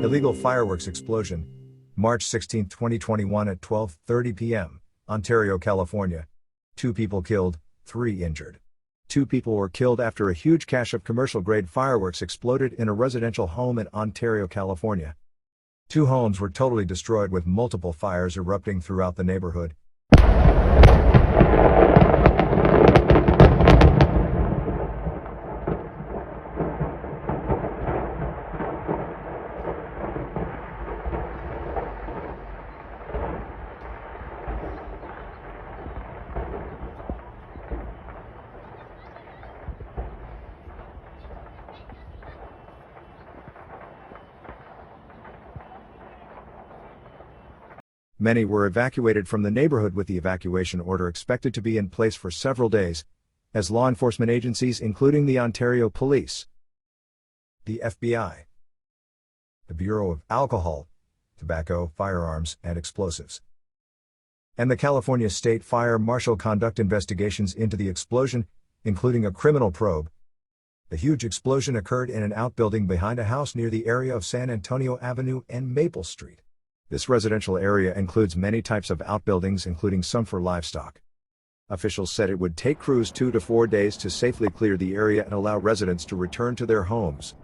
Illegal fireworks explosion. March 16, 2021 at 12:30 p.m., Ontario, California. 2 people killed, 3 injured. 2 people were killed after a huge cache of commercial-grade fireworks exploded in a residential home in Ontario, California. 2 homes were totally destroyed with multiple fires erupting throughout the neighborhood. Many were evacuated from the neighborhood with the evacuation order expected to be in place for several days, as law enforcement agencies including the Ontario Police, the FBI, the Bureau of Alcohol, Tobacco, Firearms, and Explosives, and the California State Fire Marshal conduct investigations into the explosion, including a criminal probe. The huge explosion occurred in an outbuilding behind a house near the area of San Antonio Avenue and Maple Street. This residential area includes many types of outbuildings, including some for livestock. Officials said it would take crews 2 to 4 days to safely clear the area and allow residents to return to their homes.